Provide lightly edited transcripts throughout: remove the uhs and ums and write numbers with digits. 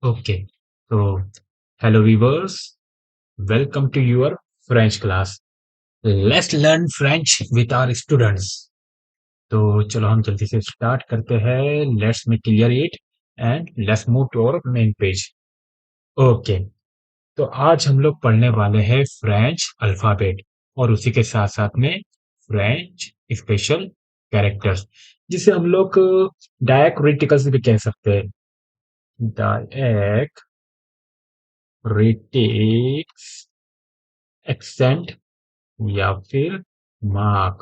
Okay, so hello viewers, welcome to your French class. Let's learn French with our students. तो चलो हम जल्दी से स्टार्ट करते हैं. Let's me clear it and let's move to our main page. Okay, तो आज हम लोग पढ़ने वाले हैं फ्रेंच अल्फाबेट और उसी के साथ साथ में फ्रेंच स्पेशल कैरेक्टर्स, जिसे हम लोग डायक्रिटिकल्स भी कह सकते हैं. डायक्रिटिक्स, एक्सेंट या फिर mark.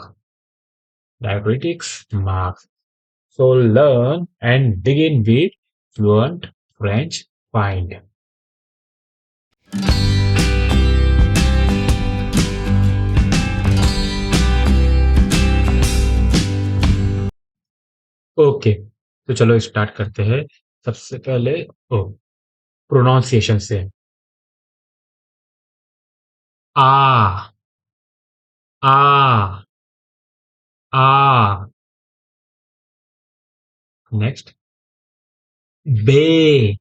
Diacritics mark. So learn and begin with fluent French find. Okay, तो चलो स्टार्ट करते हैं. सबसे पहले प्रोनाउंसिएशन से. आ आ आ. नेक्स्ट. बे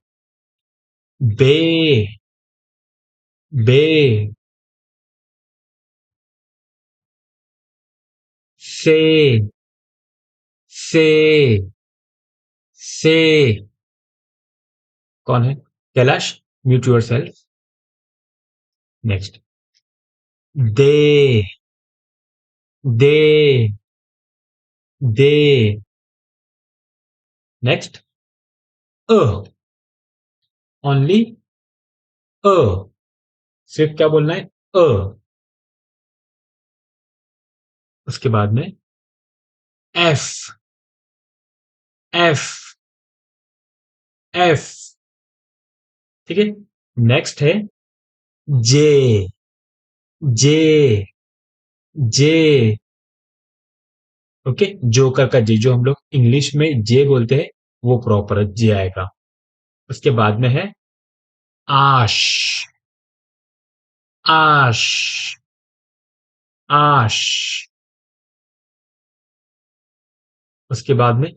बे बे. से से से. कौन है? Kailash, mute yourself. Next. दे दे दे. नेक्स्ट. अ. ओनली अ. सिर्फ क्या बोलना है? अ. उसके बाद में एफ एफ एफ. ठीक है. नेक्स्ट है जे जे जे. ओके, जोकर का जे जो हम लोग इंग्लिश में जे बोलते हैं वो प्रॉपर जे आएगा. उसके बाद में है आश आश आश. उसके बाद में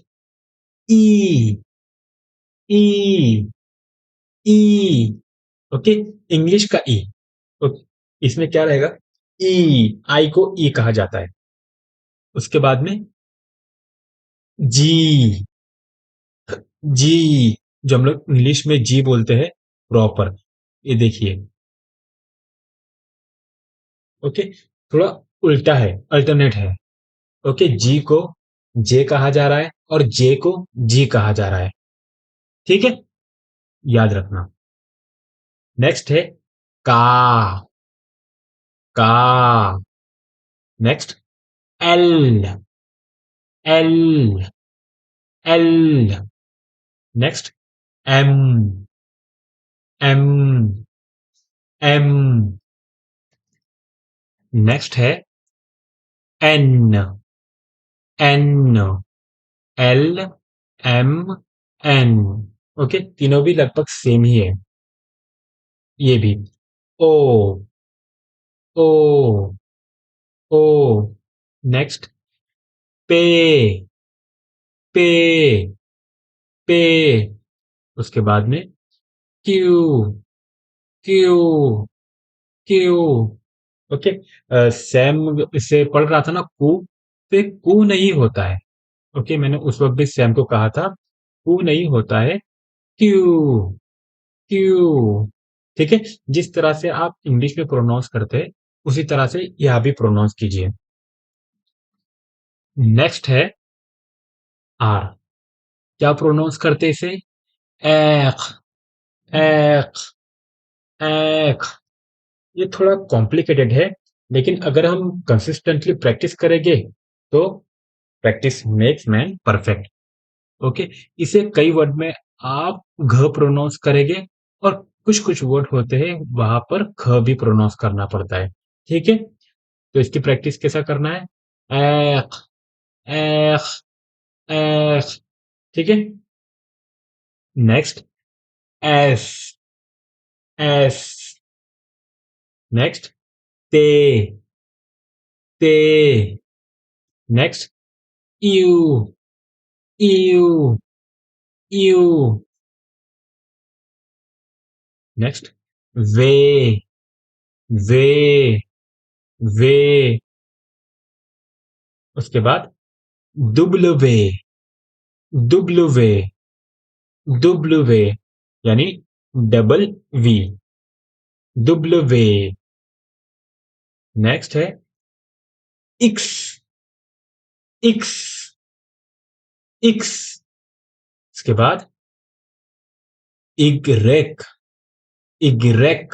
ई ई ई. ओके, इंग्लिश का ई. ओके, इसमें क्या रहेगा? ई. आई को ई कहा जाता है. उसके बाद में जी जी, जो हम लोग इंग्लिश में जी बोलते हैं प्रॉपर. ये देखिए. ओके, थोड़ा उल्टा है, अल्टरनेट है. ओके, जी को जे कहा जा रहा है और जे को जी कहा जा रहा है. ठीक है, याद रखना. नेक्स्ट है का का. Next. L L L. Next. M M M. Next है N N. L M N. Okay, तीनों भी लगभग सेम ही है. ये भी ओ ओ ओ. नेक्स्ट. पे पे पे. उसके बाद में Q Q Q. Okay, Sam से पढ़ रहा था ना कू, तो कू नहीं होता है. ओके, मैंने उस वक्त भी सैम को कहा था कू नहीं होता है, क्यू क्यू. ठीक है, जिस तरह से आप इंग्लिश में प्रोनाउंस करते हैं उसी तरह से यह भी प्रोनाउंस कीजिए. नेक्स्ट है आर. क्या प्रोनाउंस करते इसे? एख एख एख. ये थोड़ा कॉम्प्लिकेटेड है, लेकिन अगर हम कंसिस्टेंटली प्रैक्टिस करेंगे तो practice makes man perfect. Okay, इसे कई वर्ड में आप घ प्रोनाउंस करेंगे और कुछ कुछ वर्ड होते हैं वहां पर ख भी प्रोनाउंस करना पड़ता है. ठीक है, तो इसकी प्रैक्टिस कैसा करना है? एख एख एख. ठीक है. नेक्स्ट. S S. नेक्स्ट. ते ते. नेक्स्ट. यू यू यू. नेक्स्ट, वे, वे, वे। उसके बाद दुब्लवे, दुब्लवे, दुब्लवे, यानी डबल वी, दुब्लवे। नेक्स्ट है इक्स, इक्स, इक्स। इसके बाद इग्रेक, इग्रेक,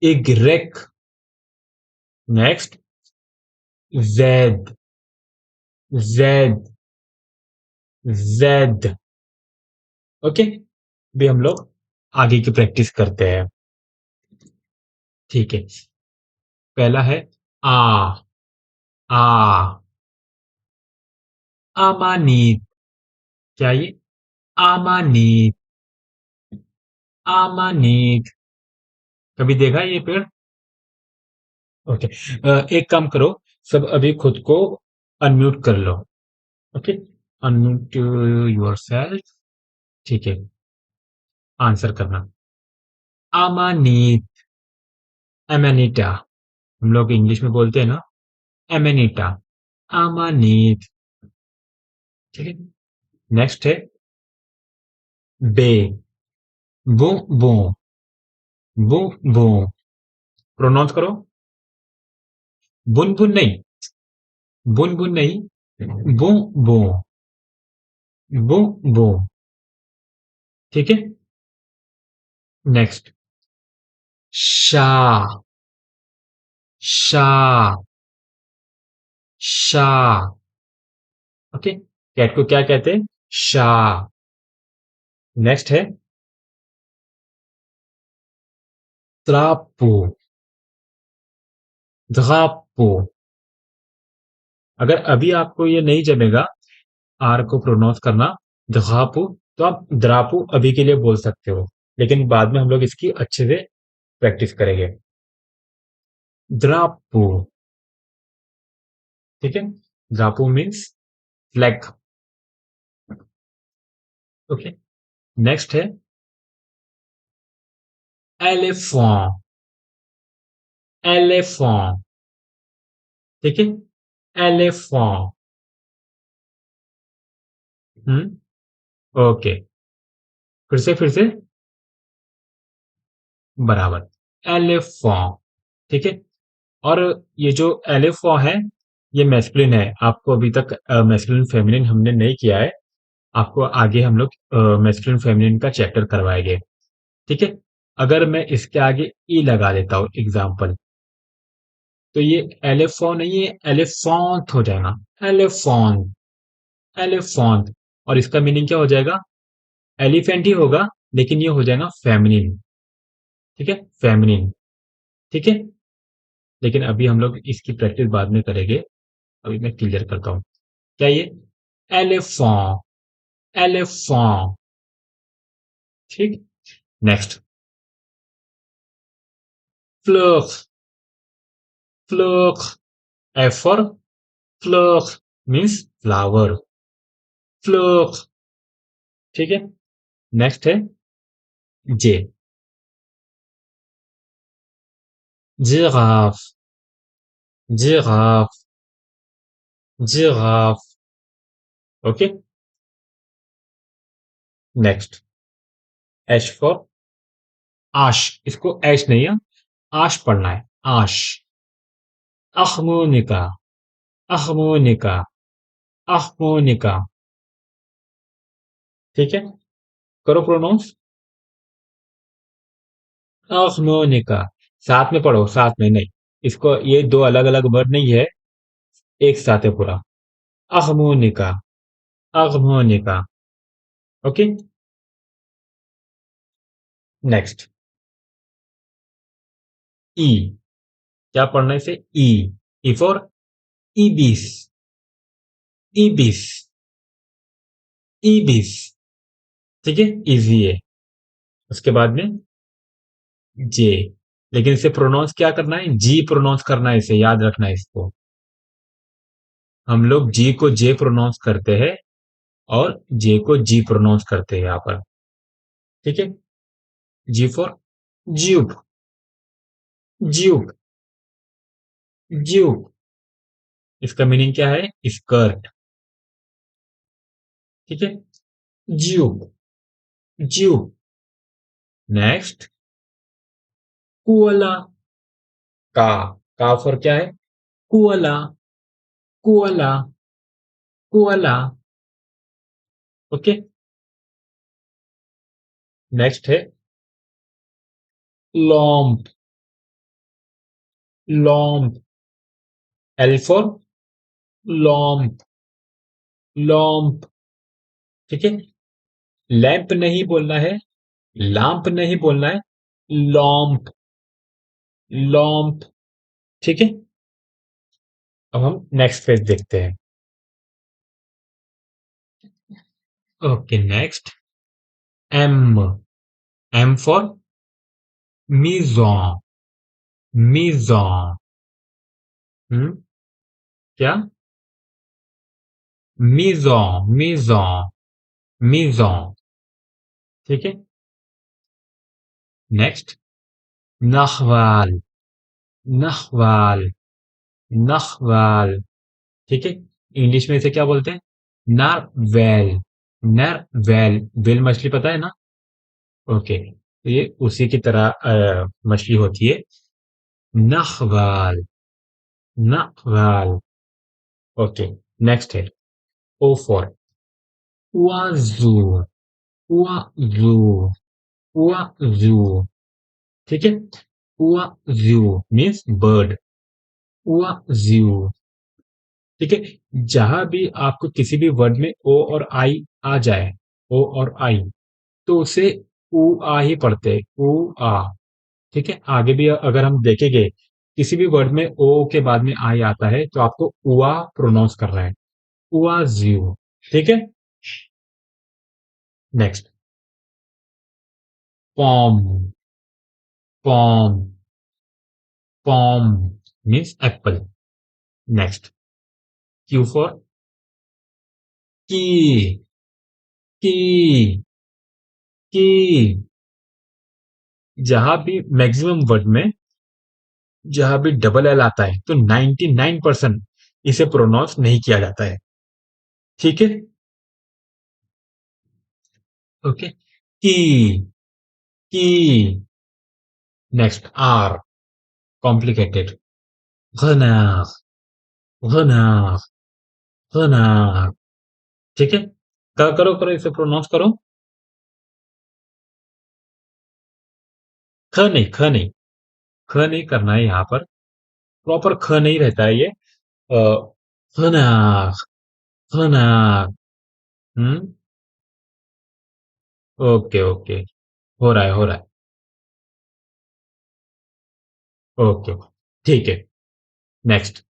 इग्रेक। Next, Z, Z, Z. Okay, भी हम लोग आगे की प्रैक्टिस करते हैं। ठीक है, पहला है आ, आ, अमानीत। क्या ये? अमानीत, अमानीत। कभी देखा ये पेड़? ओके, एक काम करो, सब अभी खुद को अनम्यूट कर लो। Okay, unmute yourself. ठीक है, आंसर करना। अमानीत, एमेनिटा। हम लोग इंग्लिश में बोलते हैं ना, एमेनिटा, अमानीत। ठीक है, नेक्स्ट है बे, बो, बो, बो, बो। प्रोनाउंस करो, बुन बुन नहीं, बुन बुन नहीं, बो, बो, बो, बो। ठीक है, नेक्स्ट, शाह, शाह, शाह। ओके, कैट को क्या कहते हैं? शाह। नेक्स्ट है त्रापो, ध्रापो। अगर अभी आपको ये नहीं जमेगा आर को प्रोनाउंस करना, ध्रापो, तो आप द्रापो अभी के लिए बोल सकते हो, लेकिन बाद में हम लोग इसकी अच्छे से प्रैक्टिस करेंगे। द्रापो। ठीक है, द्रापो मीन्स फ्लैग। ओके, नेक्स्ट है एलिफेंट, एलिफेंट। ठीक है, एलिफेंट। ओके, फिर से बराबर, एलिफेंट। ठीक है, और ये जो एलिफेंट है, ये मैस्कुलिन है। आपको अभी तक मैस्कुलिन फेमिनिन हमने नहीं किया है, आपको आगे हम लोग मैस्कुलिन फेमिनिन का चैप्टर करवाएंगे। ठीक है, अगर मैं इसके आगे ई लगा देता हूं एग्जाम्पल, तो ये एलिफेंट नहीं, ये एलिफेंट हो जाएगा, एलिफेंट, एलिफेंट। और इसका मीनिंग क्या हो जाएगा? एलिफेंट ही होगा, लेकिन ये हो जाएगा फेमिनिन। ठीक है, फेमिनिन। ठीक है, लेकिन अभी हम लोग इसकी प्रैक्टिस बाद में करेंगे, अभी मैं क्लियर करता हूं। क्या ये? Elephant, elephant. ठीक, नेक्स्ट, फ्लर्स, फ्लर्स। एफ फॉर फ्लर्स, मीन्स फ्लावर, फ्लर्स। ठीक है, नेक्स्ट है J, giraffe, giraffe, giraffe. Okay, next, H for आश। इसको एच नहीं है, आश पढ़ना है, आश। अखमोनिका, अखमोनिका, अखमोनिका। ठीक है, करो प्रोनाउंस, अखमोनिका। साथ में पढ़ो, साथ में नहीं, इसको ये दो अलग अलग वर्ड नहीं है, एक साथ है पूरा, अखमोनिका, अखमोनिका। ओके, नेक्स्ट, ई। क्या पढ़ना है इसे? ई, ई फॉर ईबिस, ईबिस, ईबिस। ठीक है, इजी है। उसके बाद में जे, लेकिन इसे प्रोनाउंस क्या करना है? जी प्रोनाउंस करना है, इसे याद रखना है इसको। हम लोग जी को जे प्रोनाउंस करते हैं और जे को जी प्रोनाउंस करते हैं यहाँ पर। ठीक है, जी फॉर ज्यूब, ज्यूब, ज्यूब। इसका मीनिंग क्या है? स्कर्ट। ठीक है, ज्यूब, ज्यूब। नेक्स्ट, कुअला, का। का फॉर क्या है? कुअला, कुअला, कुअला। ओके। नेक्स्ट है लॉम्प, लॉम्प। L for लॉम्प, लॉम्प। ठीक है, लैंप नहीं बोलना है, लैंप नहीं बोलना है, लॉम्प, लॉम्प। ठीक है, अब हम नेक्स्ट पेज देखते हैं। Okay, next M, M for मीजॉन, मीजॉन। क्या? मीजॉन, मीजॉन, मीजॉन। ठीक है, नेक्स्ट नखवाल, नखवाल, नखवाल। ठीक है, इंग्लिश में इसे क्या बोलते हैं? नरवेल, नरवेल। वेल मछली पता है ना? ओके, तो ये उसी की तरह मछली होती है। नखवाल, नखवाल। ओके, नेक्स्ट है ओ फॉर वाजू, वाजू, वाजू। ठीक है, वाजू मीन्स बर्ड, वाजू। ठीक है, जहां भी आपको किसी भी वर्ड में ओ और आई आ जाए, ओ और आई, तो उसे ऊ आ ही पढ़ते हैं, ऊ आ। ठीक है, आगे भी अगर हम देखेंगे किसी भी वर्ड में ओ के बाद में आई आता है तो आपको उआ प्रोनाउंस कर रहा है, उआ ज्यू। ठीक है, नेक्स्ट पॉम, पॉम, पॉम means apple. Next Q for की, की, की। जहां भी मैक्सिमम वर्ड में जहां भी डबल एल आता है तो 99% इसे प्रोनाउंस नहीं किया जाता है। ठीक है, ओके, की, की। नेक्स्ट आर, कॉम्प्लिकेटेड, गनार, गनार, गनार। ठीक है, करो करो इसे प्रोनाउंस करो। ख नहीं, ख नहीं, ख नहीं करना है यहाँ पर। प्रॉपर ख नहीं रहता है ये। गनार, गनार। ओके ओके, हो रहा है, हो रहा है। ओके, ठीक है, नेक्स्ट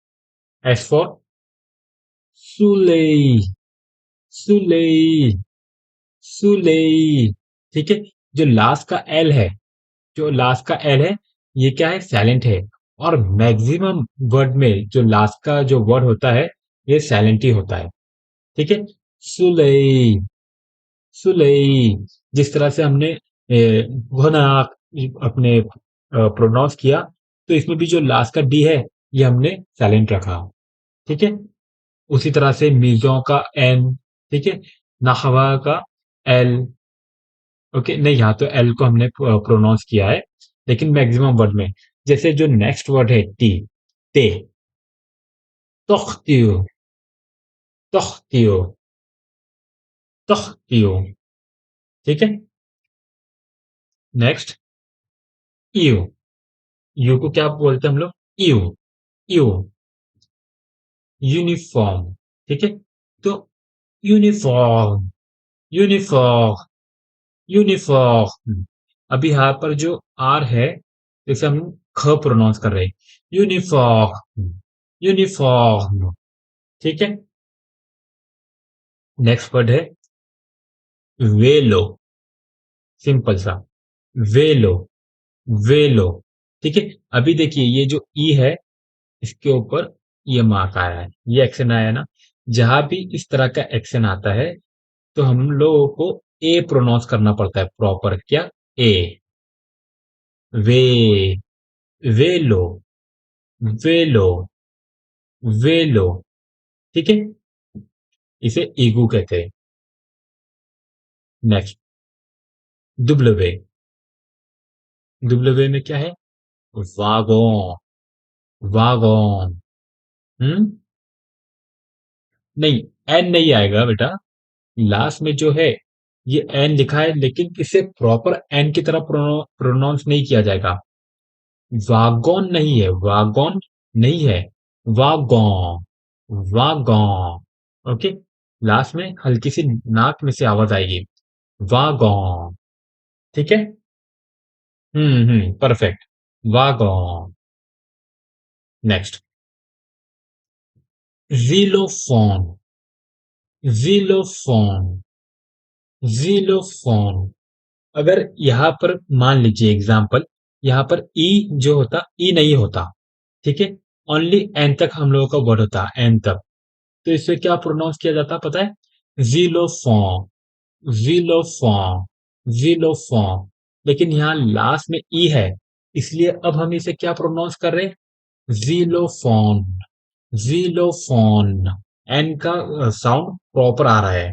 एस फॉर सुलेई, सुलेई, सुलेई। ठीक है, जो लास्ट का एल है, जो लास्ट का एल है, ये क्या है? साइलेंट है। और मैक्सिमम वर्ड में जो लास्ट का जो वर्ड होता है, ये साइलेंट ही होता है। ठीक है, सुलेई, सुलेई। जिस तरह से हमने घना अपने प्रोनाउंस किया, तो इसमें भी जो लास्ट का डी है, ये हमने साइलेंट रखा। ठीक है, उसी तरह से मिर्जों का एन। ठीक है, नहवा का एल। ओके, नहीं, यहाँ तो एल को हमने प्रोनाउंस किया है, लेकिन मैक्सिमम वर्ड में। जैसे जो नेक्स्ट वर्ड है टी, ते, तख्तियो, तख्तियो, तख्तियो। ठीक है, नेक्स्ट यू, यू को क्या बोलते हैं हम लोग? You, you, uniform. ठीक है, तो यूनिफॉर्म, यूनिफॉर्म, यूनिफॉर्म। अभी यहाँ पर जो आर है, जैसे हम ख प्रोनाउंस कर रहे हैं, यूनिफॉर्म, यूनिफॉर्म। ठीक है, नेक्स्ट वर्ड है वेलो, सिंपल सा, वेलो, वेलो। ठीक है, अभी देखिए ये जो ई है, इसके ऊपर ये मार्क आया है, ये एक्शन आया है ना। जहां भी इस तरह का एक्शन आता है तो हम लोगों को ए प्रोनाउंस करना पड़ता है प्रॉपर, क्या? ए। वे, वेलो, वेलो, वेलो। ठीक है, इसे ईगू कहते हैं। नेक्स्ट, दुब्लवे। दुब्लवे में क्या है? वागोन, वागोन। हम्म, नहीं, एन नहीं आएगा बेटा। लास्ट में जो है ये एन लिखा है, लेकिन इसे प्रॉपर एन की तरह प्रोनाउंस नहीं किया जाएगा। वागोन नहीं है, वागोन नहीं है, वागोन, वागोन। ओके, लास्ट में हल्की सी नाक में से आवाज आएगी, वागोन। ठीक है। परफेक्ट, वागोन। नेक्स्ट, जीलोफोन, जीलोफोन, जीलोफोन। अगर यहां पर मान लीजिए एग्जाम्पल, यहां पर ई जो होता, ई नहीं होता। ठीक है, ओनली एन तक हम लोगों का वर्ड होता है, एन तक। तो इसे क्या प्रोनाउंस किया जाता पता है? जीलोफोन, जीलोफोन, जीलोफोन। लेकिन यहाँ लास्ट में ई है, इसलिए अब हम इसे क्या प्रोनाउंस कर रहे हैं? जीलोफोन, जीलोफोन। एन का साउंड प्रॉपर आ रहा है।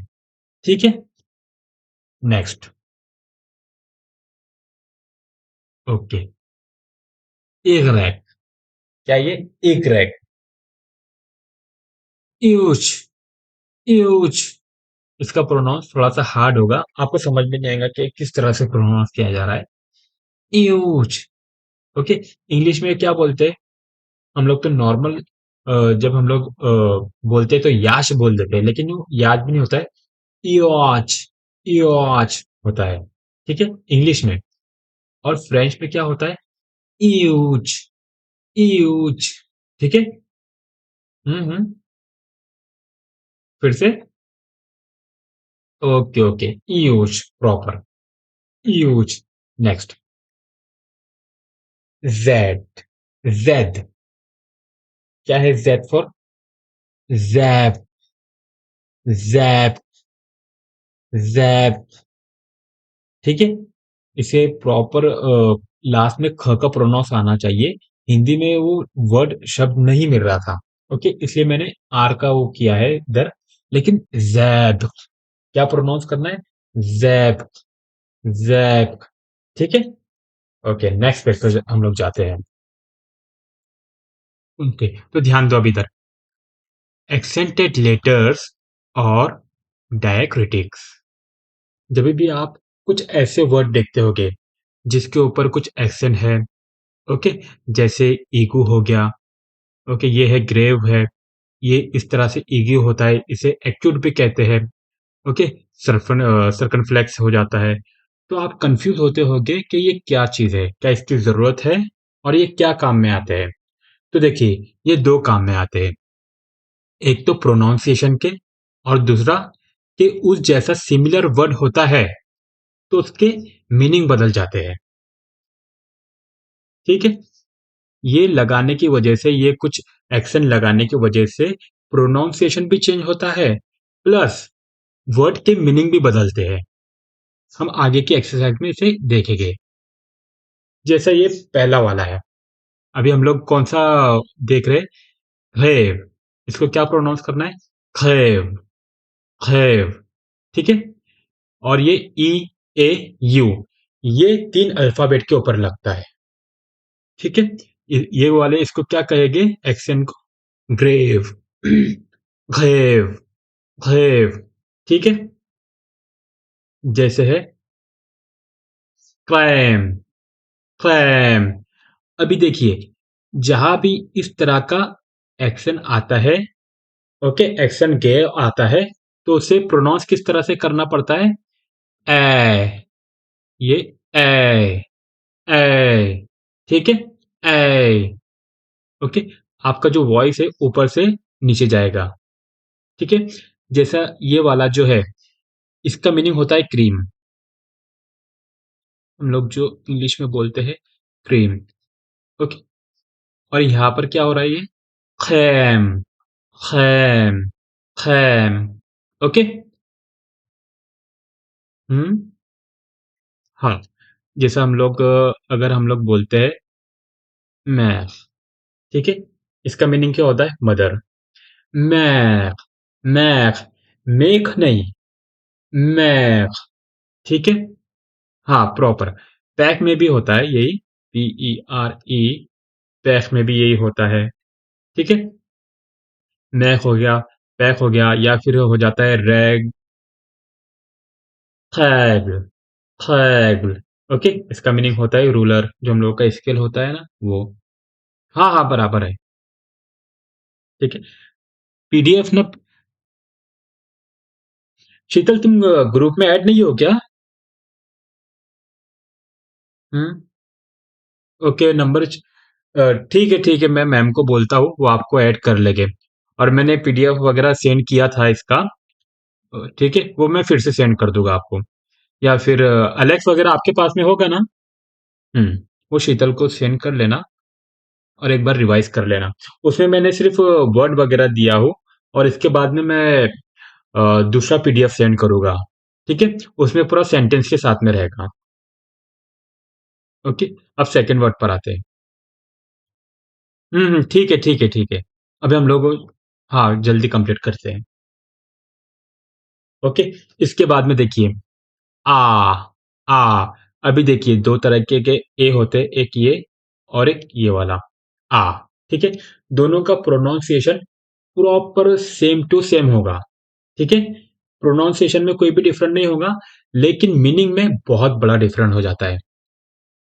ठीक है। नेक्स्ट, ओके, इग्रैक। क्या ये? इग्रैक, यूज, यूज। इसका प्रोनाउंस थोड़ा सा हार्ड होगा, आपको समझ में नहीं आएगा कि किस तरह से प्रोनाउंस किया जा रहा है। यूज। ओके, इंग्लिश में क्या बोलते हैं हम लोग? तो नॉर्मल जब हम लोग बोलते हैं तो याश बोल देते हैं, लेकिन वो याद भी नहीं होता है, इयोच, इयोच होता है। ठीक है, इंग्लिश में। और फ्रेंच में क्या होता है? Use, use. ठीक है। हम्म, फिर से। Okay, okay, use proper, use. Next, Z, Z. क्या है Z for? JAP, JAP, JAP. ठीक है, इसे प्रॉपर लास्ट में ख का प्रोनाउंस आना चाहिए। हिंदी में वो वर्ड शब्द नहीं मिल रहा था। ओके, इसलिए मैंने आर का वो किया है इधर। लेकिन जैब, क्या प्रोनाउंस करना है? जैब, जैब। ठीक है। ओके, नेक्स्ट पेज पे हम लोग जाते हैं। ओके, तो ध्यान दो अब इधर, एक्सेंटेड लेटर्स और डायक्रिटिक्स। जब भी आप कुछ ऐसे वर्ड देखते होगे जिसके ऊपर कुछ एक्सेंट है, ओके, जैसे ईगू हो गया। ओके, ये है ग्रेव है, ये इस तरह से ईगू होता है, इसे एक्यूट भी कहते हैं। ओके, सर्कनफ्लेक्स हो जाता है। तो आप कंफ्यूज होते होगे कि ये क्या चीज है, क्या इसकी जरूरत है, और ये क्या काम में आते हैं? तो देखिए, ये दो काम में आते हैं। एक तो प्रोनाउंसिएशन के, और दूसरा कि उस जैसा सिमिलर वर्ड होता है तो उसके मीनिंग बदल जाते हैं। ठीक है, ये लगाने की वजह से, ये कुछ एक्शन लगाने की वजह से प्रोनाउंसिएशन भी चेंज होता है, प्लस वर्ड के मीनिंग भी बदलते हैं। हम आगे की एक्सरसाइज में इसे देखेंगे। जैसा ये पहला वाला है, अभी हम लोग कौन सा देख रहे हैं? खैव। इसको क्या प्रोनाउंस करना है? खैव, खैव। ठीक है, और ये ई, ए, यू, ये तीन अल्फाबेट के ऊपर लगता है। ठीक है, ये वाले इसको क्या कहेंगे एक्सेंट को? Grave, grave, grave. ठीक है, जैसे है क्लैम, क्लैम। अभी देखिए, जहां भी इस तरह का एक्शन आता है, ओके, एक्शन गे आता है, तो उसे प्रोनाउंस किस तरह से करना पड़ता है? ए, ये ए, ए। ठीक है, ए। ओके, आपका जो वॉइस है ऊपर से नीचे जाएगा। ठीक है, जैसा ये वाला जो है, इसका मीनिंग होता है क्रीम। हम लोग जो इंग्लिश में बोलते हैं क्रीम। ओके, और यहाँ पर क्या हो रहा है? ये खैम, खैम, खैम। ओके। हम्म, हाँ। जैसे हम लोग अगर हम लोग बोलते हैं मैं, ठीक है, इसका मीनिंग क्या होता है? मदर। मैं, मैं, मेक नहीं, मैं, ठीक है। हाँ, प्रॉपर। पैक में भी होता है यही, PERE, पैक में भी यही होता है, ठीक है। मैक हो गया, पैक हो गया, या फिर हो जाता है रैग, खैग, खैग। ओके, इसका मीनिंग होता है रूलर, जो हम लोग का स्केल होता है ना वो। हाँ हाँ, बराबर है, ठीक है। PDF ना, शीतल तुम ग्रुप में ऐड नहीं हो क्या? हम्म। ओके, नंबर ठीक है ठीक है, मैं मैम को बोलता हूँ, वो आपको ऐड कर लेंगे। और मैंने PDF वगैरह सेंड किया था इसका, ठीक है, वो मैं फिर से सेंड कर दूंगा आपको। या फिर अलेक्स वगैरह आपके पास में होगा ना? हम्म। वो शीतल को सेंड कर लेना और एक बार रिवाइज कर लेना। उसमें मैंने सिर्फ वर्ड वगैरह दिया हो, और इसके बाद में मैं दूसरा PDF सेंड करूंगा, ठीक है। उसमें पूरा सेंटेंस के साथ में रहेगा। ओके। अब सेकंड वर्ड पर आते हैं। ठीक है ठीक है ठीक है। अभी हम लोग, हाँ, जल्दी कंप्लीट करते हैं। ओके। इसके बाद में देखिए, आ, आ। अभी देखिए, दो तरह के ए होते हैं, एक ये और एक ये वाला आ, ठीक है। दोनों का pronunciation proper same to same होगा, ठीक है। प्रोनाउंसिएशन में कोई भी डिफरेंट नहीं होगा, लेकिन मीनिंग में बहुत बड़ा डिफरेंट हो जाता है,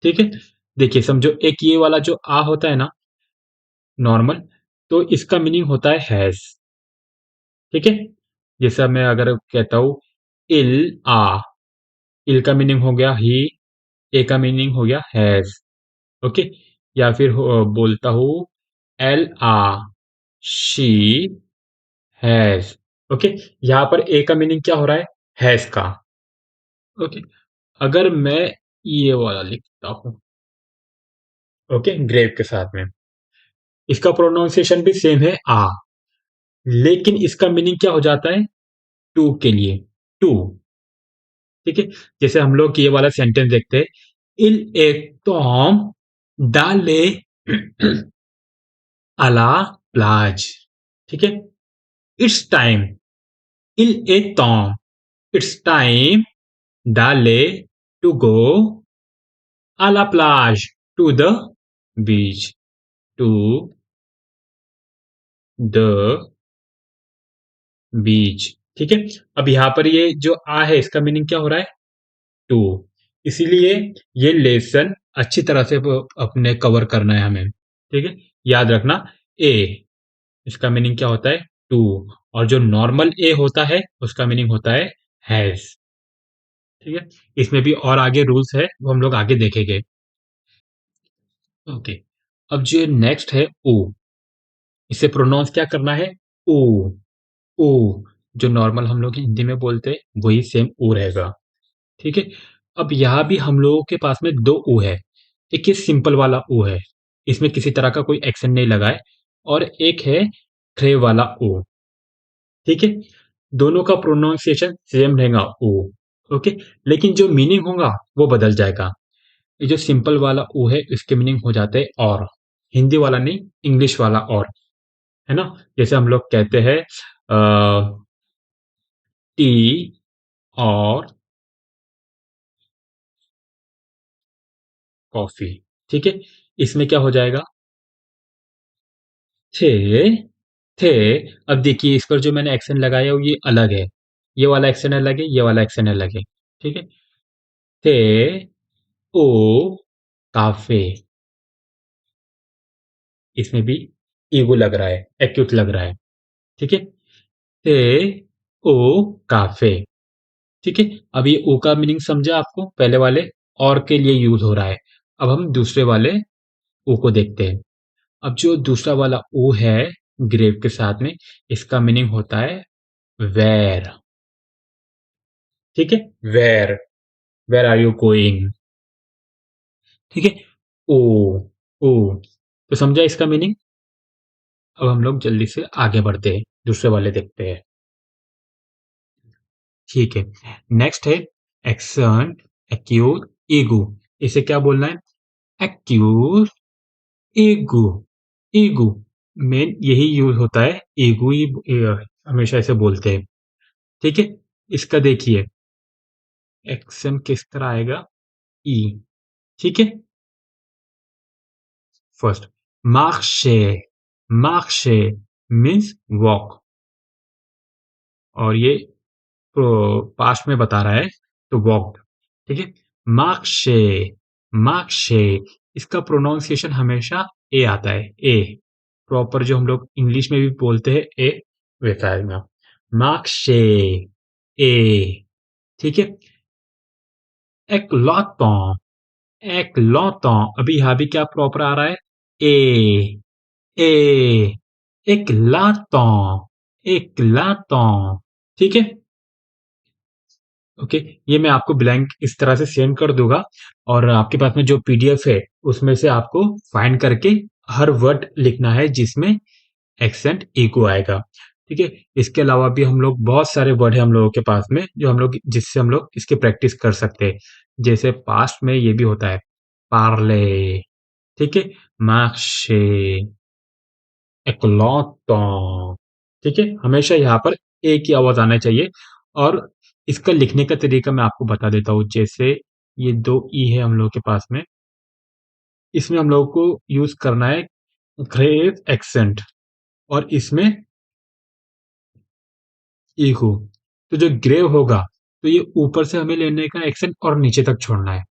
ठीक है। देखिए, समझो, एक ये वाला जो आ होता है ना, नॉर्मल, तो इसका मीनिंग होता है हैज, ठीक है। जैसा मैं अगर कहता हूं इल आ, इल का मीनिंग हो गया ही, ए का मीनिंग हो गया हैज, ओके। या फिर बोलता हूं एल आ, शी हैज, ओके। यहां पर ए का मीनिंग क्या हो रहा है? हैज का, ओके। अगर मैं ये वाला लिखता हूं, ओके, ग्रेव के साथ में, इसका प्रोनाउंसिएशन भी सेम है आ, लेकिन इसका मीनिंग क्या हो जाता है? टू के लिए, टू, ठीक है। जैसे हम लोग ये वाला सेंटेंस देखते हैं, इल एक टॉम डाले अला प्लाज, ठीक है। इट्स टाइम, इल ए टॉम, इट्स टाइम डाले टू गो अला प्लाज, to the beach, to the beach, ठीक है। अब यहां पर ये जो आ है, इसका मीनिंग क्या हो रहा है? टू। इसीलिए ये लेसन अच्छी तरह से अपने कवर करना है हमें, ठीक है। याद रखना, ए, इसका मीनिंग क्या होता है? टू। और जो नॉर्मल ए होता है, उसका मीनिंग होता है हैज, ठीक है। इसमें भी और आगे रूल्स है, वो हम लोग आगे देखेंगे। ओके। अब जो नेक्स्ट है ओ, इसे प्रोनाउंस क्या करना है? ओ, ओ। जो नॉर्मल हम लोग हिंदी में बोलते हैं, वही सेम ओ रहेगा, ठीक है। अब यहाँ भी हम लोगों के पास में दो ओ है। एक ये सिंपल वाला ओ है, इसमें किसी तरह का कोई एक्शन नहीं लगा है। और एक है थे वाला ओ, ठीक है। दोनों का प्रोनाउंसिएशन सेम रहेगा ओ, ओके। लेकिन जो मीनिंग होगा वो बदल जाएगा। ये जो सिंपल वाला ओ है, इसके मीनिंग हो जाते हैं और, हिंदी वाला नहीं, इंग्लिश वाला और, है ना। जैसे हम लोग कहते हैं टी और कॉफी, ठीक है। इसमें क्या हो जाएगा? थे, थे। अब देखिए, इस पर जो मैंने एक्शन लगाया वो ये अलग है, ये वाला एक्शन अलग है, ये वाला एक्शन अलग है, ठीक है। थे ओ काफे, इसमें भी ईगो लग रहा है, एक्यूट लग रहा है, ठीक है। थे ओ काफे, ठीक है। अब ये ओ का मीनिंग समझा आपको? पहले वाले और के लिए यूज हो रहा है। अब हम दूसरे वाले ओ को देखते हैं। अब जो दूसरा वाला ओ है ग्रेव के साथ में, इसका मीनिंग होता है वेर, ठीक है। Where, where are you going, ठीक है। ओ, ओ। तो समझा इसका मीनिंग? अब हम लोग जल्दी से आगे बढ़ते हैं, दूसरे वाले देखते हैं, ठीक है। नेक्स्ट है एक्शन, एक्यूट, ईगो। इसे क्या बोलना है? एक्यूज एगू। एगू मेन यही यूज होता है, एगू ही हमेशा ऐसे बोलते हैं। ठीक है, इसका देखिए एक्शन किस तरह आएगा, ई। ठीक है, फर्स्ट मार्शे। मार्शे मीन्स वॉक, और ये तो पास्ट में बता रहा है, तो वॉकड। ठीक है, मार्शे। मार्शे इसका प्रोनाउंसिएशन हमेशा ए आता है, ए प्रॉपर जो हम लोग इंग्लिश में भी बोलते हैं ए, वैसा आएगा मार्शे, ए। ठीक है, एकलॉटन। एकलॉटन अभी यहाँ भी क्या प्रॉपर आ रहा है, ए, ए। एकलाटन, एकलाटन। ठीक है, ओके। ये मैं आपको ब्लैंक इस तरह से सेंड कर दूंगा, और आपके पास में जो पीडीएफ है उसमें से आपको फाइंड करके हर वर्ड लिखना है जिसमें एक्सेंट इको आएगा। ठीक है, इसके अलावा भी हम लोग बहुत सारे वर्ड है हम लोगों के पास में जो हम लोग जिससे हम लोग इसकी प्रैक्टिस कर सकते हैं। जैसे पास्ट में ये भी होता है, पार्ले। ठीक है, मार्शे, एकलॉटन। ठीक है, हमेशा यहाँ पर ए की आवाज आना चाहिए। और इसका लिखने का तरीका मैं आपको बता देता हूँ। जैसे ये दो ई है हम लोग के पास में, इसमें हम लोग को यूज करना है ग्रेव एक्सेंट, और इसमें ईहू। तो जो ग्रेव होगा, तो ये ऊपर से हमें लेने का एक्सेंट और नीचे तक छोड़ना है,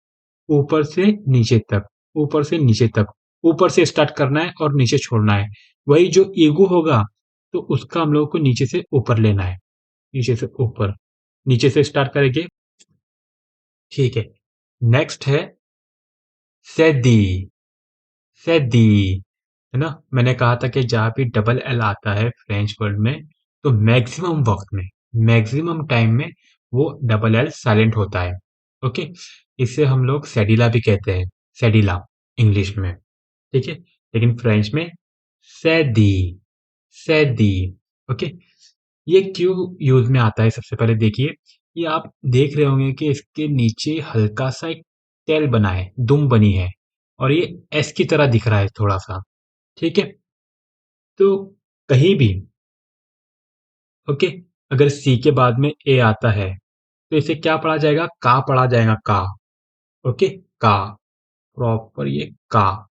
ऊपर से नीचे तक, ऊपर से नीचे तक, ऊपर से स्टार्ट करना है और नीचे छोड़ना है। वही जो ईगू होगा, तो उसका हम लोग को नीचे से ऊपर लेना है, नीचे से ऊपर, नीचे से स्टार्ट करेंगे। ठीक है, नेक्स्ट है सेदी। सेदी है ना, मैंने कहा था कि जहां भी डबल एल आता है फ्रेंच वर्ड में, तो मैक्सिमम वक्त में, मैक्सिमम टाइम में वो डबल एल साइलेंट होता है। ओके, इसे हम लोग सेडिला भी कहते हैं, सेडिला इंग्लिश में। ठीक है, लेकिन फ्रेंच में सैदी, सैदी। ओके, ये क्यों यूज में आता है, सबसे पहले देखिए, ये आप देख रहे होंगे कि इसके नीचे हल्का सा एक टेल बना है, दुम बनी है, और ये एस की तरह दिख रहा है थोड़ा सा। ठीक है, तो कहीं भी, ओके, अगर सी के बाद में ए आता है, तो इसे क्या पढ़ा जाएगा, का पढ़ा जाएगा, का। ओके, का, प्रॉपर ये का।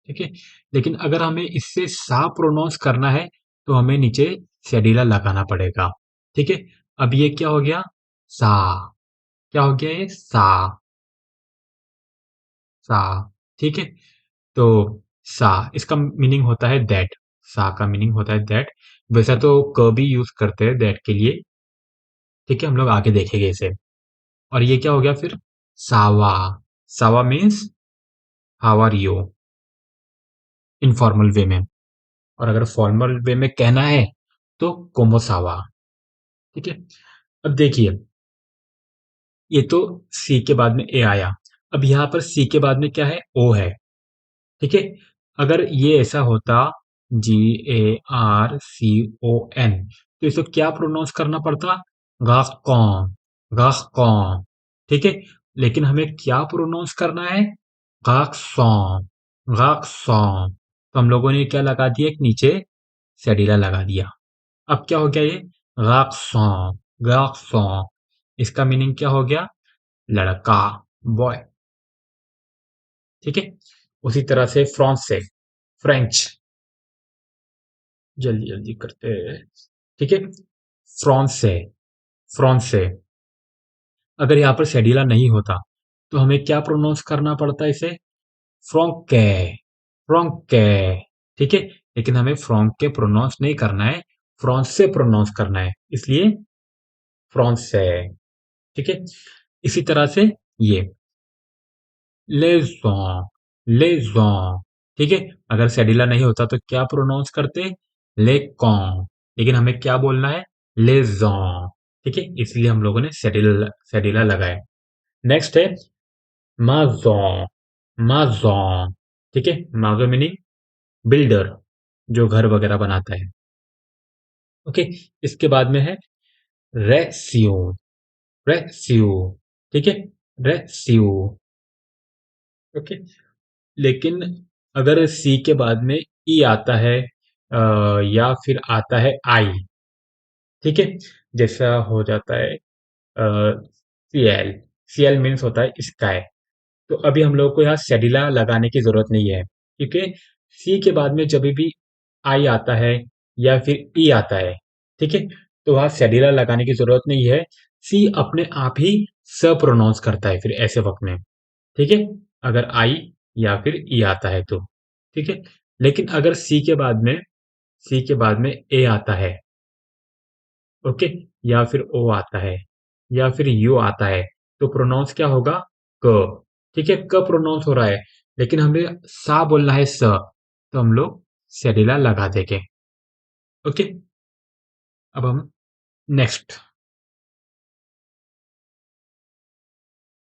ठीक है, लेकिन अगर हमें इससे सा प्रोनाउंस करना है, तो हमें नीचे सेडिला लगाना पड़ेगा। ठीक है, अब ये क्या हो गया, सा। क्या हो गया, ये सा, सा। ठीक है, तो सा इसका मीनिंग होता है दैट, सा का मीनिंग होता है दैट। वैसा तो क भी यूज करते हैं दैट के लिए। ठीक है, हम लोग आगे देखेंगे इसे। और ये क्या हो गया फिर, सावा। सावा means how are you, informal way में। और अगर फॉर्मल वे में कहना है, तो कोमोसावा। ठीक है, अब देखिए, ये तो सी के बाद में ए आया, अब यहां पर सी के बाद में क्या है, ओ है। ठीक है, अगर ये ऐसा होता GARCON, तो इसको क्या प्रोनाउंस करना पड़ता, गाकॉन, गाकॉन। ठीक है, लेकिन हमें क्या प्रोनाउंस करना है, गाकसॉन, गाकसॉन। तो हम लोगों ने क्या लगा दिया, एक नीचे सेडिला लगा दिया। अब क्या हो गया ये, गाकसॉन, गाकसॉन। इसका मीनिंग क्या हो गया, लड़का, बॉय। ठीक है, उसी तरह से फ्रांस से फ्रेंच, जल्दी जल्दी करते हैं। ठीक है, फ्रांस से, फ्रांस से। अगर यहाँ पर सेडिला नहीं होता, तो हमें क्या प्रोनाउंस करना पड़ता है इसे, फ्रोंके, फ्रोंके। ठीक है, लेकिन हमें फ्रोंके प्रोनाउंस नहीं करना है, फ्रांस से प्रोनाउंस करना है, इसलिए फ्रांस से। ठीक है, इसी तरह से ये लेजों, लेजों। ठीक है, अगर सेडिला नहीं होता तो क्या प्रोनाउंस करते, लेकॉन, लेकिन हमें क्या बोलना है, लेजों। ठीक है, इसलिए हम लोगों ने सेडिला, सेडिला लगाया। नेक्स्ट है माजों, माजों। ठीक है, माजो मीनिंग बिल्डर, जो घर वगैरह बनाता है। ओके, इसके बाद में है रेस्यू, रेस्यू। ठीक है, रेस्यू। ओके। लेकिन अगर सी के बाद में ई आता है या फिर आता है आई, ठीक है, जैसा हो जाता है सी एल। सी एल मीन्स होता है स्काई। तो अभी हम लोग को यहाँ सेडिला लगाने की जरूरत नहीं है, क्योंकि सी के बाद में जब भी आई आता है या फिर ई आता है, ठीक है, तो वहाँ सेडिला लगाने की जरूरत नहीं है। सी अपने आप ही स प्रोनाउंस करता है फिर ऐसे वक्त में, ठीक है, अगर आई या फिर ई आता है तो, ठीक है। लेकिन अगर सी के बाद में ए आता है, ओके, या फिर ओ आता है या फिर यू आता है, तो प्रोनाउंस क्या होगा? क। ठीक है, क प्रोनाउंस हो रहा है, लेकिन हमें सा बोलना है स, तो हम लोग सेडिला लगा देंगे। ओके। अब हम नेक्स्ट।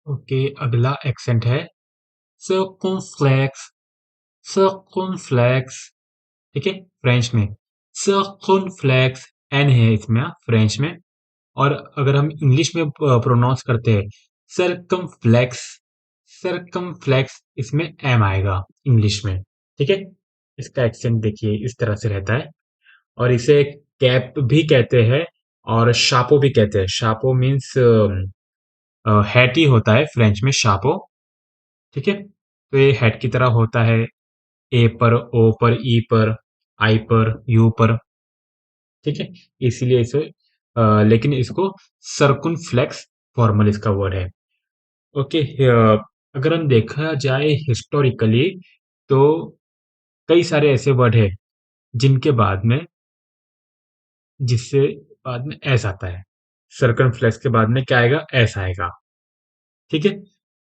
ओके, अगला एक्सेंट है सर्कमफ्लेक्स। सर्कमफ्लेक्स, ठीक है, फ्रेंच में सर्कमफ्लेक्स एन है इसमें फ्रेंच में। और अगर हम इंग्लिश में प्रोनाउंस करते हैं सरकमफ्लेक्स, सरकमफ्लेक्स, इसमें एम आएगा इंग्लिश में, ठीक है। इसका एक्सेंट देखिए इस तरह से रहता है। और इसे कैप भी कहते हैं और शापो भी कहते हैं। शापो मीन्स हैट ही होता है फ्रेंच में शापो, ठीक है। तो ये हैट की तरह होता है, ए पर, ओ पर, ई पर, आई पर, यू पर, ठीक है। इसीलिए इसे लेकिन इसको सर्कुनफ्लेक्स फॉर्मल इसका वर्ड है। ओके। अगर हम देखा जाए हिस्टोरिकली, तो कई सारे ऐसे वर्ड है जिनके बाद में, जिससे बाद में एस आता है। सर्कमफ्लेक्स के बाद में क्या आएगा? एस आएगा, ठीक है।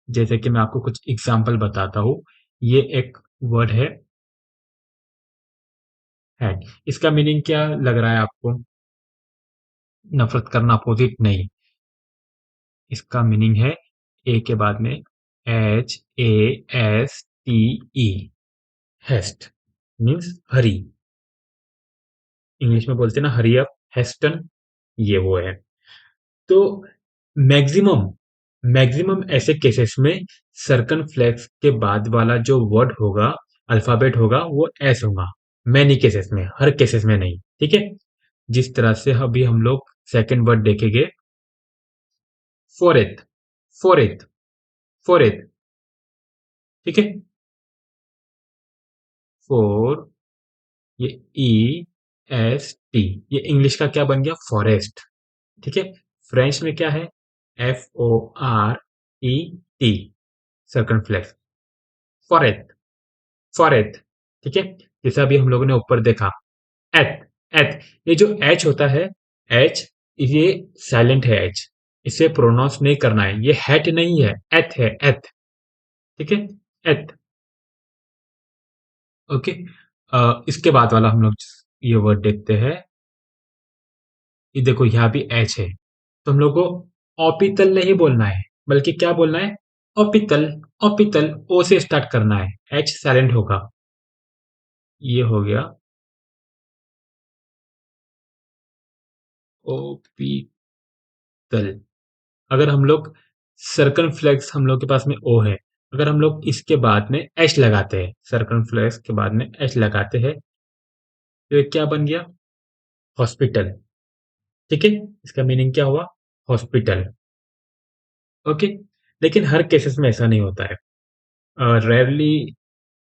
जैसे कि मैं आपको कुछ एग्जांपल बताता हूँ। ये एक वर्ड है हैड। इसका मीनिंग क्या लग रहा है आपको? नफरत करना, अपोजिट नहीं। इसका मीनिंग है ए के बाद में H A S T E, हेस्ट मीन्स हरी। इंग्लिश में बोलते हैं ना हरी अप, हेस्टन, ये वो है। तो मैक्सिमम मैक्सिमम ऐसे केसेस में सर्कन फ्लेक्स के बाद वाला जो वर्ड होगा, अल्फाबेट होगा, वो एस होगा। मैनी केसेस में, हर केसेस में नहीं, ठीक है। जिस तरह से अभी हम लोग सेकंड वर्ड देखेंगे, फोरेथ, फोरेथ, फोरेथ, ठीक है। फोर, ये ई एस टी, ये इंग्लिश का क्या बन गया? फॉरेस्ट, ठीक है। फ्रेंच में क्या है? F O R E T, circumflex, फॉरेथ, फॉरेथ, ठीक है। जैसा अभी हम लोगों ने ऊपर देखा, एथ, एथ, ये जो एच होता है, एच, ये साइलेंट है एच, इसे प्रोनाउंस नहीं करना है, ये हैट नहीं है, एथ है, एथ, ठीक है, एथ। ओके। इसके बाद वाला हम लोग ये वर्ड देखते हैं। ये देखो यहाँ भी एच है, तो हम लोग को ऑपितल नहीं बोलना है, बल्कि क्या बोलना है? ऑपितल, ऑपितल, ओ से स्टार्ट करना है, एच साइलेंट होगा। ये हो गया ओपितल। अगर हम लोग सर्कल फ्लेक्स, हम लोग के पास में ओ है, अगर हम लोग इसके बाद में एच लगाते हैं, सर्कल फ्लेक्स के बाद में एच लगाते हैं, तो ये क्या बन गया? हॉस्पिटल, ठीक है। इसका मीनिंग क्या हुआ? Hospital, okay. लेकिन हर केसेस में ऐसा नहीं होता है, रेयरली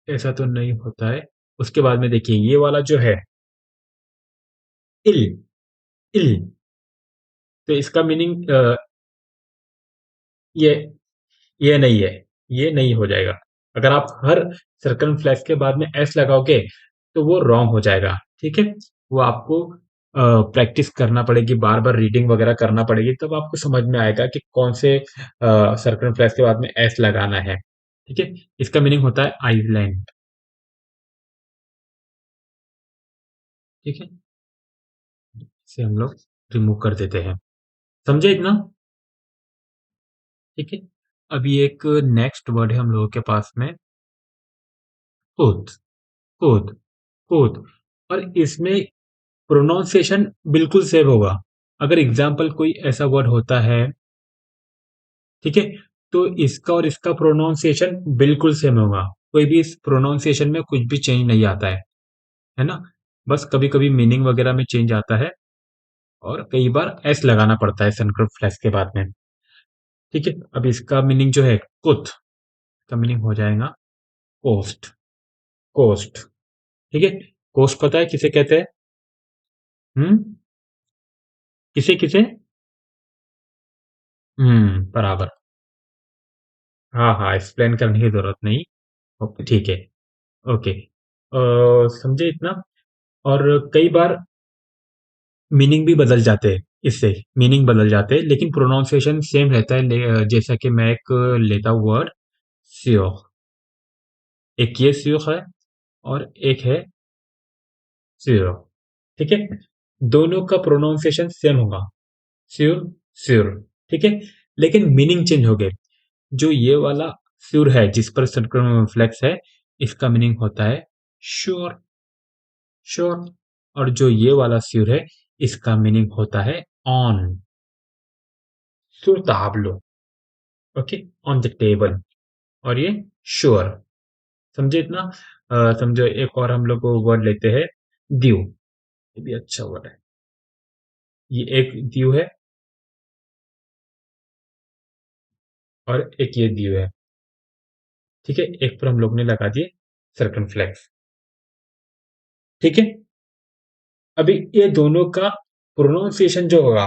ऐसा तो नहीं होता है। उसके बाद में देखिए ये वाला जो है इल, इल, तो इसका मीनिंग ये ये नहीं है, ये नहीं हो जाएगा। अगर आप हर सर्कल फ्लैश के बाद में एस लगाओगे तो वो रॉन्ग हो जाएगा, ठीक है। वो आपको प्रैक्टिस करना पड़ेगी, बार बार रीडिंग वगैरह करना पड़ेगी, तब आपको समझ में आएगा कि कौन से सर्कल फ्लैश के बाद में एस लगाना है, ठीक है। इसका मीनिंग होता है आइलैंड, ठीक है। इसे हम लोग रिमूव कर देते हैं, समझे इतना? ठीक है। अभी एक नेक्स्ट वर्ड है हम लोगों के पास में, ओथ, ओथ, ओथ। और इसमें प्रोनाउंसिएशन बिल्कुल सेम होगा। अगर एग्जाम्पल कोई ऐसा वर्ड होता है, ठीक है, तो इसका और इसका प्रोनाउंसिएशन बिल्कुल सेम होगा। कोई भी इस प्रोनाउंसिएशन में कुछ भी चेंज नहीं आता है ना? बस कभी-कभी मीनिंग वगैरह में चेंज आता है और कई बार एस लगाना पड़ता है सर्कमफ्लेक्स के बाद में। ठीक है? अब इसका मीनिंग जो है कुथ, इसका मीनिंग हो जाएगा कोस्ट, कोस्ट। ठीक है? कोस्ट पता है किसे कहते हैं? किसे किसे? बराबर। हाँ हाँ, एक्सप्लेन करने की जरूरत नहीं। ओके, ठीक है। ओके, समझे इतना? और कई बार मीनिंग भी बदल जाते हैं, इससे मीनिंग बदल जाते हैं लेकिन प्रोनाउंसिएशन सेम रहता है। जैसा कि मैं एक लेता हूँ वर्ड स्योर, एक ये स्योर है और एक है स्योर। ठीक है? दोनों का प्रोनाउंसिएशन सेम होगा, स्योर, स्योर। ठीक है? लेकिन मीनिंग चेंज हो गए। जो ये वाला स्योर है जिस पर सर्कमफ्लेक्स है, इसका मीनिंग होता है श्योर, श्योर। और जो ये वाला स्योर है, इसका मीनिंग होता है on, sur tablo। Okay, on the table. और ये श्योर। समझे इतना? समझो एक और हम लोग वर्ड लेते हैं ड्यू। ये भी अच्छा वर्ड है। ये एक ड्यू है और एक ये ड्यू है। ठीक है? एक पर हम लोग ने लगा दिए सर्कमफ्लेक्स। ठीक है? अभी ये दोनों का प्रोनाउंसिएशन जो होगा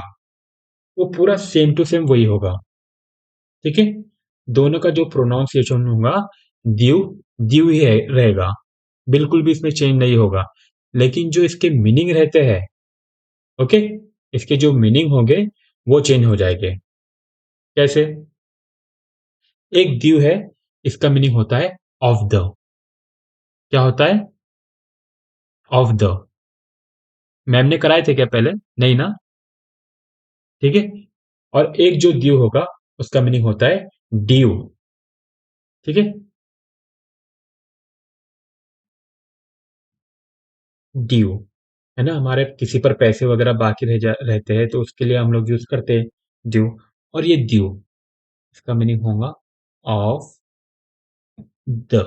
वो पूरा सेम टू सेम वही होगा। ठीक है? दोनों का जो प्रोनाउंसिएशन होगा ड्यू, ड्यू ही रहेगा, बिल्कुल भी इसमें चेंज नहीं होगा। लेकिन जो इसके मीनिंग रहते हैं, ओके, इसके जो मीनिंग होंगे वो चेंज हो जाएंगे। कैसे? एक ड्यू है, इसका मीनिंग होता है ऑफ द। क्या होता है? Of the. मैम ने कराए थे क्या पहले? नहीं ना? ठीक है? और एक जो ड्यू होगा उसका मीनिंग होता है ड्यू। ठीक है? ड्यू है ना, हमारे किसी पर पैसे वगैरह बाकी रहते हैं तो उसके लिए हम लोग यूज करते हैं ड्यू। और ये ड्यू, इसका मीनिंग होगा ऑफ द।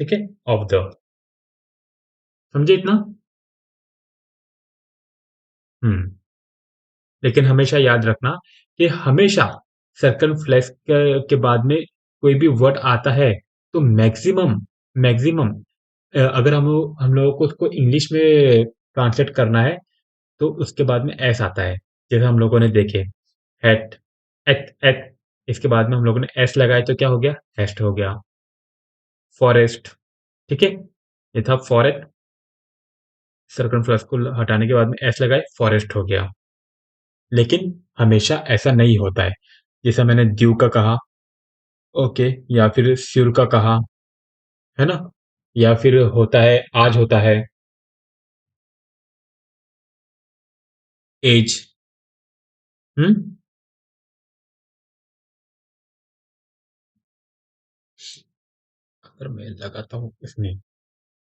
ठीक है? Of the. समझे इतना? हम्म। लेकिन हमेशा याद रखना कि हमेशा सर्कल फ्लेक्स के बाद में कोई भी वर्ड आता है तो मैक्सिमम, मैक्सिमम अगर हम लोगों को उसको इंग्लिश में ट्रांसलेट करना है तो उसके बाद में एस आता है। जैसे हम लोगों ने देखे एट, एट एट, इसके बाद में हम लोगों ने एस लगाए तो क्या हो गया? हेस्ट हो गया। फॉरेस्ट। ठीक है? ये था फॉरेस्ट, सर्कल फ्लेक्स को हटाने के बाद में एस लगाए, फॉरेस्ट हो गया। लेकिन हमेशा ऐसा नहीं होता है। जैसा मैंने ड्यू का कहा, ओके, या फिर श्योर का कहा, है ना? या फिर होता है आज होता है एज। हम्म। अगर मैं लगाता हूँ इसमें,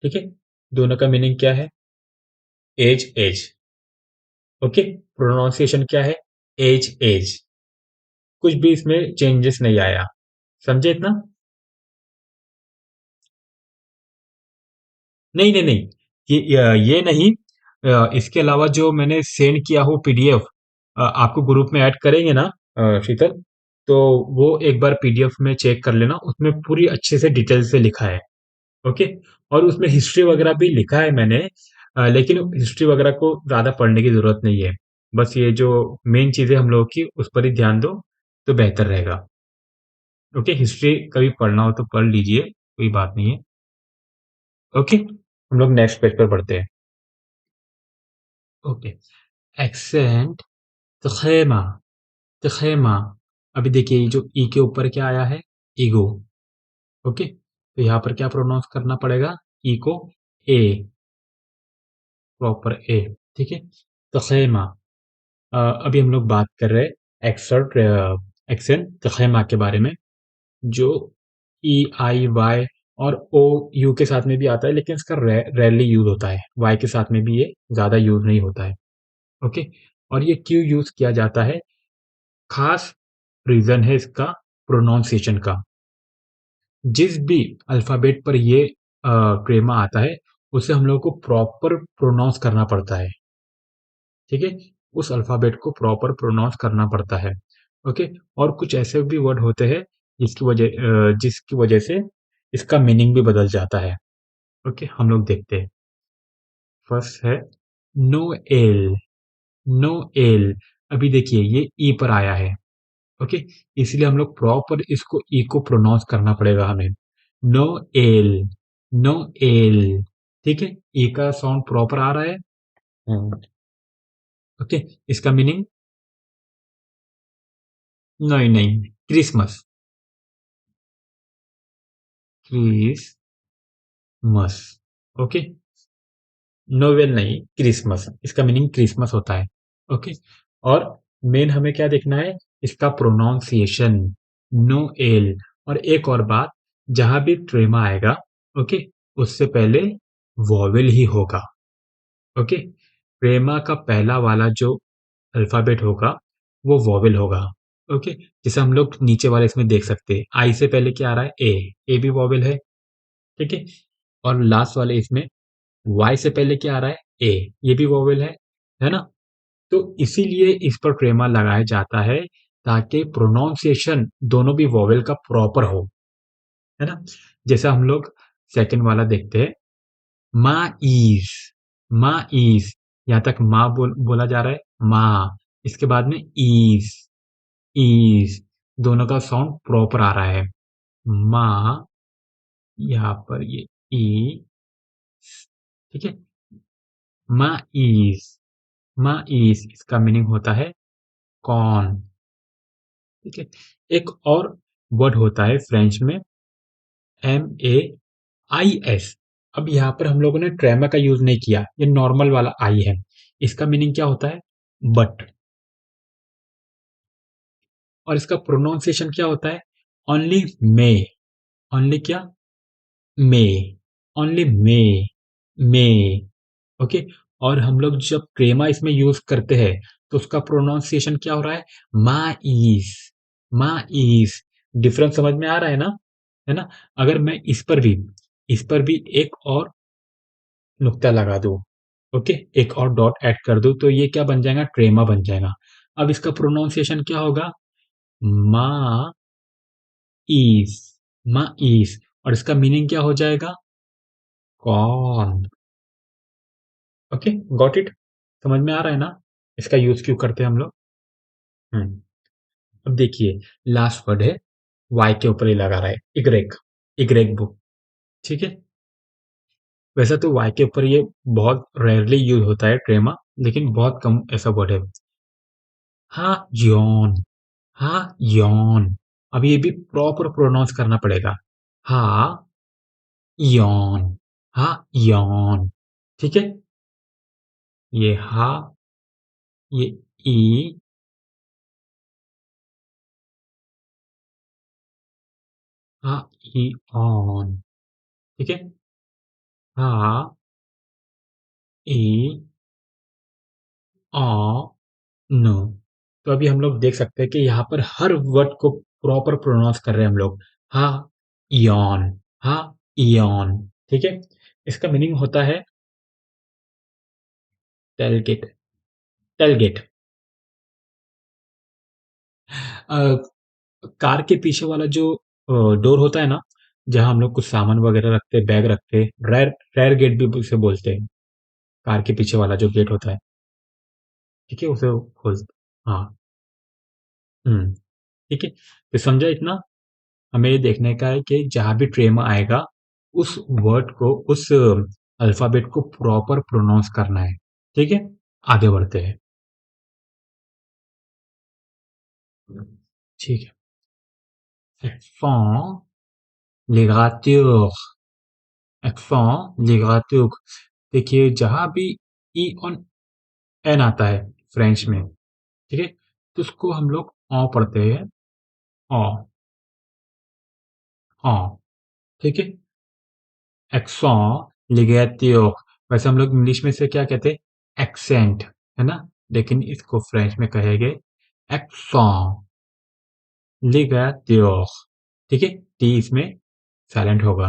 ठीक है, दोनों का मीनिंग क्या है? एज, एज। ओके, प्रोनाउंसिएशन क्या है? एज, एज। कुछ भी इसमें चेंजेस नहीं आया। समझे इतना? नहीं नहीं नहीं, ये नहीं। इसके अलावा जो मैंने सेंड किया हो पीडीएफ, आपको ग्रुप में ऐड करेंगे ना शीतल, तो वो एक बार पीडीएफ में चेक कर लेना, उसमें पूरी अच्छे से डिटेल से लिखा है। ओके, और उसमें हिस्ट्री वगैरह भी लिखा है मैंने, लेकिन हिस्ट्री वगैरह को ज्यादा पढ़ने की जरूरत नहीं है। बस ये जो मेन चीजें हम लोग की उस पर ही ध्यान दो तो बेहतर रहेगा। ओके, हिस्ट्री कभी पढ़ना हो तो पढ़ लीजिए, कोई बात नहीं है। ओके, हम लोग नेक्स्ट पेज पर बढ़ते हैं। ओके, एक्सेंट, तखेमा, तखेमा। अभी देखिए ये जो ई के ऊपर क्या आया है? ईगो। ओके, तो यहाँ पर क्या प्रोनाउंस करना पड़ेगा? ई को ए, प्रॉपर ए। ठीक है? तखेमा। अभी हम लोग बात कर रहे हैं एक्सर्ट, एक्सेंट तखेमा के बारे में, जो ई आई वाई और ओ यू के साथ में भी आता है, लेकिन इसका रेयरली यूज होता है। वाई के साथ में भी ये ज्यादा यूज नहीं होता है। ओके, और ये क्यों यूज किया जाता है? खास रीजन है इसका प्रोनाउंसिएशन का। जिस भी अल्फाबेट पर ये क्रेमा आता है उसे हम लोग को प्रॉपर प्रोनाउंस करना पड़ता है। ठीक है, उस अल्फाबेट को प्रॉपर प्रोनाउंस करना पड़ता है। ओके, और कुछ ऐसे भी वर्ड होते हैं जिसकी वजह से इसका मीनिंग भी बदल जाता है। ओके, हम लोग देखते हैं। फर्स्ट है नोएल। नोएल, अभी देखिए ये ई पर आया है। ओके, इसलिए हम लोग प्रॉपर इसको ई को प्रोनाउंस करना पड़ेगा हमें। Noel, Noel. ठीक है, ई का साउंड प्रॉपर आ रहा है। ओके, इसका मीनिंग नहीं नहीं, क्रिसमस। क्रिसमस। ओके, नोवेल नहीं, क्रिसमस, इसका मीनिंग क्रिसमस होता है। ओके, और मेन हमें क्या देखना है, इसका प्रोनाउंसिएशन। नोएल। और एक और बात, जहां भी ट्रेमा आएगा, ओके, उससे पहले वॉवेल ही होगा। ओके, ट्रेमा का पहला वाला जो अल्फाबेट होगा वो वॉवेल होगा। ओके, जैसे हम लोग नीचे वाले इसमें देख सकते हैं, आई से पहले क्या आ रहा है, ए भी वॉवेल है। ठीक है, और लास्ट वाले इसमें वाई से पहले क्या आ रहा है, ए, ये भी वॉवेल है ना। तो इसीलिए इस पर ट्रेमा लगाया जाता है ताकि प्रोनाउंसिएशन दोनों भी वॉवेल का प्रॉपर हो, है ना। जैसा हम लोग सेकंड वाला देखते हैं, माँ माँ ईज, यहाँ तक माँ बोला जा रहा है, माँ, इसके बाद में ईज, ईज, दोनों का साउंड प्रॉपर आ रहा है। माँ, यहाँ पर ये ई, ठीक है, माँ ईज, माँ ईज, इसका मीनिंग होता है कौन। ठीक है, एक और वर्ड होता है फ्रेंच में, MAIS। अब यहाँ पर हम लोगों ने ट्रेमा का यूज नहीं किया, ये नॉर्मल वाला आई है। इसका मीनिंग क्या होता है, बट। और इसका प्रोनाउंसिएशन क्या होता है, ओनली मे। ओनली क्या, मे, ओनली मे, मे। ओके, और हम लोग जब क्रेमा इसमें यूज करते हैं तो उसका प्रोनाउंसिएशन क्या हो रहा है, माइस, माइस। डिफरेंस समझ में आ रहा है ना। अगर मैं इस पर भी एक और नुक्ता लगा दूं, ओके, एक और डॉट ऐड कर दूं, तो ये क्या बन जाएगा, ट्रेमा बन जाएगा। अब इसका प्रोनाउंसिएशन क्या होगा, मा इज, मा इज, और इसका मीनिंग क्या हो जाएगा, कौन। ओके, गॉट इट, समझ में आ रहा है ना, इसका यूज क्यों करते हैं हम लोग। हम्म, अब देखिए, लास्ट वर्ड है, वाई के ऊपर ही लगा रहा है, इग्रेक, इग्रेक बुक। ठीक है, वैसे तो वाई के ऊपर ये बहुत रेयरली यूज होता है ट्रेमा, लेकिन बहुत कम ऐसा वर्ड है। हाँ यौन, हाँ यौन, अब ये भी प्रॉपर प्रोनाउंस करना पड़ेगा। हाँ यौन, हाँ यौन। ठीक है, ये हा, ये ई, हाँ ई ऑन। ठीक है, हाँ ई ऑ नो। तो अभी हम लोग देख सकते हैं कि यहाँ पर हर वर्ड को प्रॉपर प्रोनाउंस कर रहे हैं हम लोग। हाँ यॉन, हाँ यॉन। ठीक है, इसका मीनिंग होता है टेलगेट, टेलगेट। कार के पीछे वाला जो डोर होता है ना, जहाँ हम लोग कुछ सामान वगैरह रखते हैं, बैग रखते हैं, रेयर, रेयर गेट भी उसे बोलते हैं। कार के पीछे वाला जो गेट होता है, ठीक है, उसे खोल, हाँ। हम्म, ठीक है, तो समझा इतना। हमें ये देखने का है कि जहां भी ट्रेमा आएगा उस वर्ड को, उस अल्फाबेट को प्रॉपर प्रोनाउंस करना है। ठीक है, आगे बढ़ते हैं। ठीक है, एक्सेंट लिगातुर, एक्सेंट लिगातुर। देखिए, जहां भी ई ऑन एन आता है फ्रेंच में, ठीक है, तो उसको हम लोग ऑ पढ़ते हैं, ऑ, ऑ। ठीक है, एक्सेंट लिगातुर, वैसे हम लोग इंग्लिश में से क्या कहते हैं, एक्सेंट, है ना, लेकिन इसको फ्रेंच में कहेंगे एक्सेंट। लिगात्योर। ठीक है, टी इसमें साइलेंट होगा।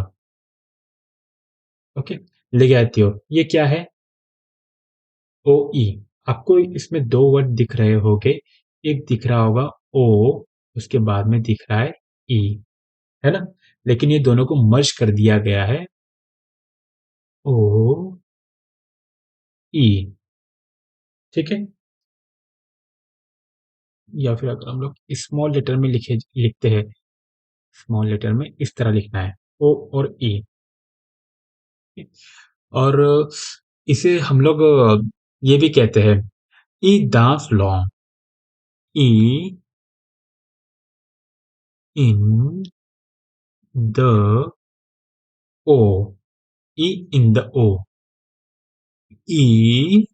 ओके, लिगात्योर ये क्या है? ओ ई। आपको इसमें दो वर्ड दिख रहे होंगे, एक दिख रहा होगा ओ, उसके बाद में दिख रहा है ई, है ना? लेकिन ये दोनों को मर्ज कर दिया गया है, ओ ई। ठीक है, या फिर अगर हम लोग स्मॉल लेटर में लिखते हैं, स्मॉल लेटर में इस तरह लिखना है, ओ और ई। और इसे हम लोग ये भी कहते हैं, ई दांस लॉन्ग, E in the O, E in the O, ई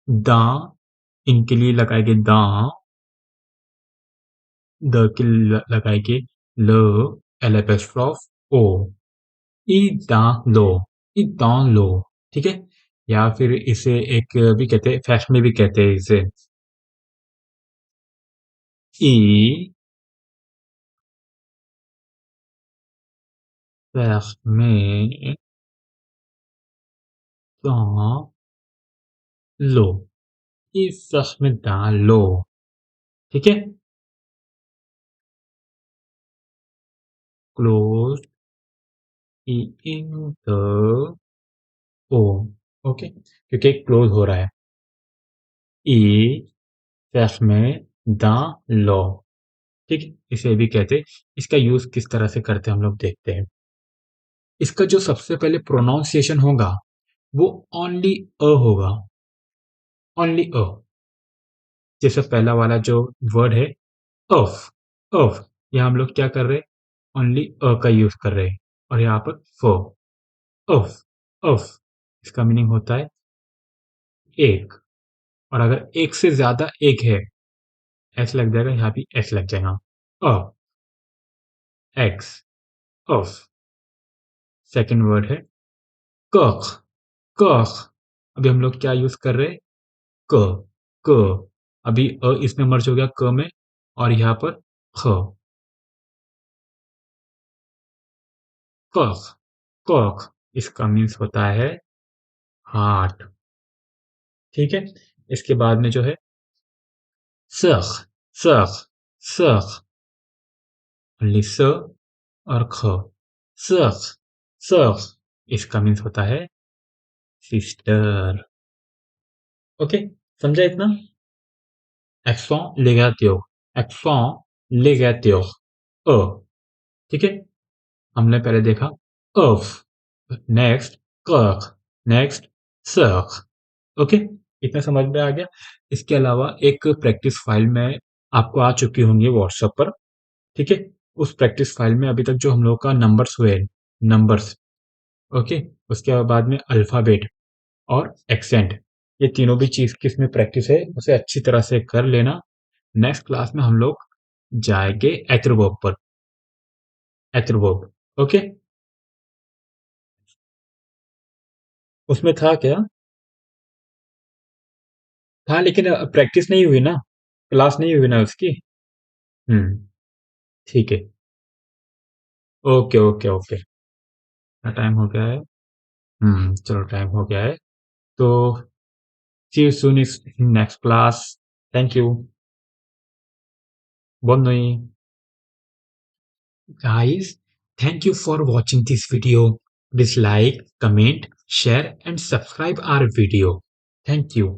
दा, इनके लिए लगाएंगे दा, द के लिए लगाएंगे ल, एल एपोस्ट्रोफ ओ, ई दा लो, ई दा लो। ठीक है, या फिर इसे एक भी कहते हैं, फैक्ट में भी कहते हैं इसे, ई फैक्ट में दा लो, ई फैक्ट में दा लो। ठीक है, close E in the O. Okay, क्योंकि क्लोज हो रहा है, ई फैक्ट में दा लो। ठीक है, इसे भी कहते हैं। इसका यूज किस तरह से करते हैं हम लोग देखते हैं। इसका जो सबसे पहले प्रोनाउंसिएशन होगा वो ओनली अ होगा, ओनली अ। जैसे पहला वाला जो वर्ड है अफ, अफ, यहाँ हम लोग क्या कर रहे हैं, ओनली अ का यूज कर रहे हैं, और यहाँ पर फ, अफ, अफ, इसका मीनिंग होता है एक। और अगर एक से ज्यादा एक है, एस लग जाएगा, यहाँ भी एस लग जाएगा, अ, एक्स, अफ। सेकेंड वर्ड है कख, कख, अभी हम लोग क्या यूज कर रहे हैं, क, क, अभी अ इसमें मर्ज हो गया क में, और यहाँ पर ख, कख, कख, इसका मीन्स होता है हार्ट। ठीक है, इसके बाद में जो है सख, सख, सख, ओनली स और ख, सख, सख, इसका मीन्स होता है सिस्टर। ओके, समझा इतना? accent légateur, accent légateur, अ। ठीक है, हमने पहले देखा of, नेक्स्ट कख, नेक्स्ट सख। ओके, इतना समझ में आ गया। इसके अलावा एक प्रैक्टिस फाइल में आपको आ चुकी होंगी व्हाट्सएप पर। ठीक है, उस प्रैक्टिस फाइल में अभी तक जो हम लोग का नंबर्स हुए, नंबर्स, ओके, उसके बाद में अल्फाबेट और एक्सेंट, ये तीनों भी चीज की इसमें प्रैक्टिस है, उसे अच्छी तरह से कर लेना। नेक्स्ट क्लास में हम लोग जाएंगे एथ्रोवर्ब पर, एथ्रोवर्ब। ओके, उसमें था क्या, था लेकिन प्रैक्टिस नहीं हुई ना, क्लास नहीं हुई ना उसकी। हम्म, ठीक है, ओके ओके ओके, टाइम हो गया है। चलो टाइम हो गया है, तो सी यू सून इस next class. Thank you, bonne nuit guys, thank you for watching this video. Please like, comment, share and subscribe our video. Thank you.